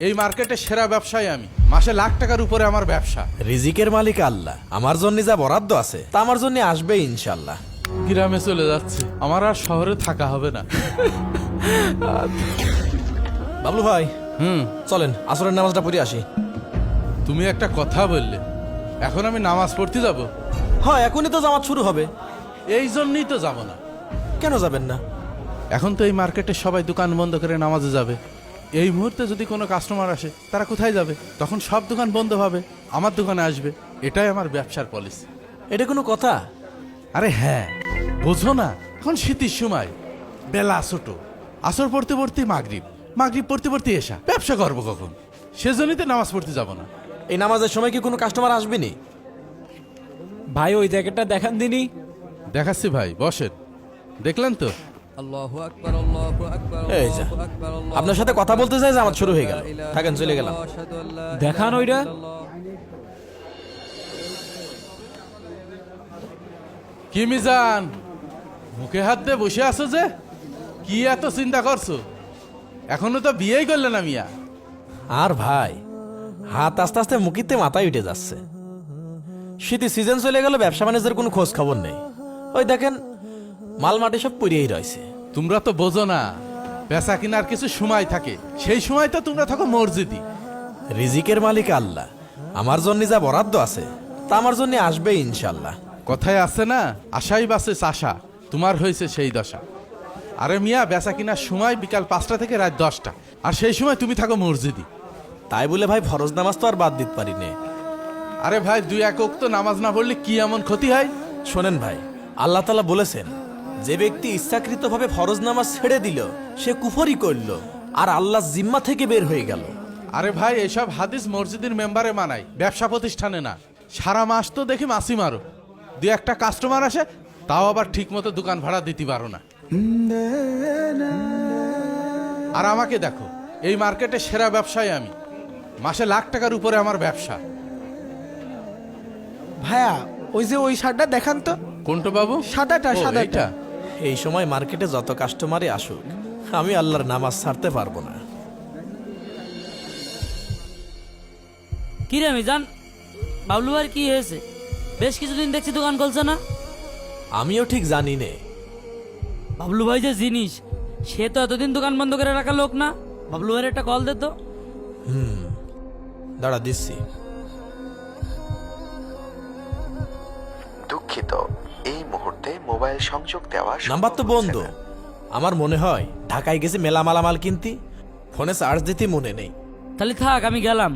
এই মার্কেটে সেরা ব্যবসায়ী আমি। মাসে লাখ টাকার উপরে আমার ব্যবসা। রিজিকের মালিক আল্লাহ। আমার জন্য যা বরাদ্দ আছে তা আমার জন্য আসবে ইনশাল্লাহ। গ্রামে চলে যাচ্ছে, আমার আর শহরে থাকা হবে না। বাবলু ভাই, চলেন আসরের নামাজটা পড়ে আসি। তুমি একটা কথা বললে, এখন আমি নামাজ পড়তে যাব? হ্যাঁ, এখনই তো জামাত শুরু হবে। এই জন্যই তো যাব না। কেন যাবেন না? এখন তো এই মার্কেটে সবাই দোকান বন্ধ করে নামাজে যাবে। এই মুহূর্তে যদি কোনো কাস্টমার আসে, তারা কোথায় যাবে? তখন সব দোকান বন্ধ হবে, আমার দোকানে আসবে। এটাই আমার ব্যবসার পলিসি। এটা কোনো কথা? আরে হ্যাঁ, বোঝো না, এখন শীতের সময়, বেলা ছোট, আসর পড়তে পড়তে মাগরিব, মাগরিব পড়তে পড়তে এসা, ব্যবসা করবো কখন? সেজন্যই তো নামাজ পড়তে যাব না। এই নামাজের সময় কি কোনো কাস্টমার আসবেনি? ভাই ওই জ্যাকেটটা দেখান দিনি। দেখাচ্ছি ভাই, বসেন। দেখলেন তো? আল্লাহু আকবার, আল্লাহু আকবার, এই যা, আল্লাহু আকবার, আল্লাহু আপনার সাথে কথা বলতে চাই, জামাত শুরু হয়ে গেল। থাকেন, চলে গেলাম। আশহাদু আল্লা দেখান ওইটা। কি মিজান, মুখে হাত দিয়ে বসে আছো যে? কি এত চিন্তা করছো? এখনো তো বিয়েই করলে না মিয়া। আর ভাই, হাত আস্তে আস্তে মুখিতে মাথায় উঠে যাচ্ছে। শীতের সিজন চলে গেল, ব্যবসা বাণিজ্যের কোনো খোঁজ খবর নেই। ওই দেখেন, মাল মাটি সব পুড়িয়েই রয়েছে। তোমরা তো বোঝো না, বেচা কিনার কিছু সময় থাকে, সেই সময় তো তোমরা থাকো মসজিদি। রিজিকের মালিক আল্লাহ। আমার জন্য যা বরাদ্দ আছে তা আমার জন্য আসবে ইনশাল্লাহ। কথায় আছে না, আশাই বাসে চাষা, তোমার হয়েছে সেই দশা। আরে মিয়া, বেচা কিনার সময় বিকাল 5টা থেকে রাত 10টা, আর সেই সময় তুমি থাকো মসজিদি। তাই বলে ভাই ফরজ নামাজ তো আর বাদ দিতে পারি নে। আরে ভাই, 2 ওয়াক্ত নামাজ না পড়লে কি এমন ক্ষতি হয়? শোনেন ভাই, আল্লাহ তাআলা বলেছেন, যে ব্যক্তি ইচ্ছাকৃতভাবে ফরজ নামাজ ছেড়ে দিল সে কুফরি করল আর আল্লাহ জিম্মা থেকে বের হয়ে গেল। আরে ভাই, এসব হাদিস মসজিদের মেম্বারে মানায়, ব্যবসা প্রতিষ্ঠানে না। সারা মাস তো দেখি মাসি মারো, 2-1টা কাস্টমার আসে, তাও আবার ঠিক মতো দোকান ভাড়া দিতে পারো না। আর আমাকে দেখো, এই মার্কেটে সেরা ব্যবসায়ী আমি। মাসে লাখ টাকার উপরে আমার ব্যবসা। ভাইয়া ওই যে ওই শার্টটা দেখান তো। কোনটা বাবু? সাদাটা, ও, সাদাটা। এইটা? এই সময় মার্কেটে যত কাস্টমারই আসুক, আমি আল্লাহর নামাজ ছাড়তে পারবো না। কি রে মিজান, বাবলু ভাইয়ের কি হয়েছে? বেশ কিছুদিন দেখছি দোকান খুলছে না। আমিও ঠিক জানি নে। বাবলু ভাই যে জিনিস, সে তো এতদিন দোকান বন্ধ করে রাখা লোক না। বাবলু ভাইয়ের একটা কল দে তো। দাঁড়া, দিচ্ছি। দুঃখিত, এই মুহূর্তে মোবাইল সংযোগ দেওয়া নাম্বার তো বন্ধ। আমার মনে হয় ঢাকায় গেছে মেলা মালামাল কিনতি, ফোনে চার্জ দিতে মনে নেই। তাহলে থাক, আমি গেলাম।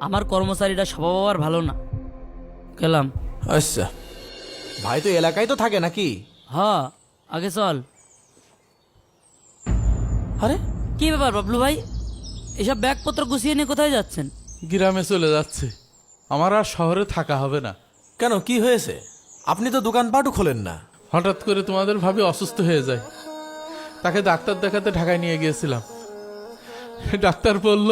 আমার কর্মচারীটা স্বভাব আবার ভালো না। গেলাম। আচ্ছা ভাই, তো এলাকায় তো থাকে নাকি? হ্যাঁ, আগে চল। আরে কি ব্যাপার বাবলু ভাই, এসব ব্যাগপত্র গুছিয়ে নিয়ে কোথায় যাচ্ছেন? গ্রামে চলে যাচ্ছে, আমার আর শহরে থাকা হবে না। কেন, কি হয়েছে? আপনি তো দোকানপাটও খোলেন না। হঠাৎ করে তোমাদের ভাবি অসুস্থ হয়ে যায়, তাকে ডাক্তার দেখাতে ঢাকায় নিয়ে গিয়েছিলাম। ডাক্তার বলল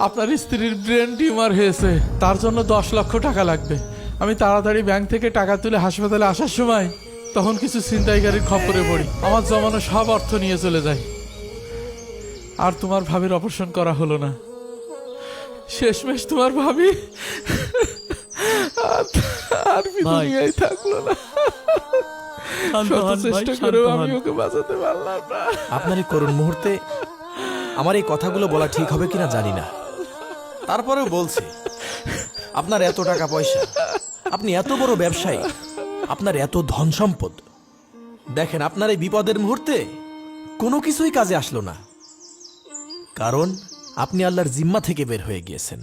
আপনার স্ত্রীর ব্রেন টিউমার হয়েছে, তার জন্য 10 লক্ষ টাকা লাগবে। আমি তাড়াতাড়ি ব্যাংক থেকে টাকা তুলে হাসপাতালে আসার সময় তখন কিছু ছিনতাইকারীর খপ্পরে পড়ি, আমার জমানো সব অর্থ নিয়ে চলে যায়। আর তোমার ভাবির অপারেশন করা হলো না। শেষমেশ তোমার ভাবি আর দুনিয়ায় থাকলো না। শত চেষ্টা করেও আমি ওকে বাঁচাতে পারলাম না। আপনার এই করুণ মুহূর্তে আমার এই কথাগুলো বলা ঠিক হবে কিনা জানি না, তারপরেও বলছি, আপনার এত টাকা পয়সা, আপনি এত বড় ব্যবসায়ী, আপনার এত ধন সম্পদ, দেখেন আপনার এই বিপদের মুহূর্তে কোনো কিছুই কাজে আসলো না, কারণ আপনি আল্লাহর জিম্মা থেকে বের হয়ে গিয়েছেন।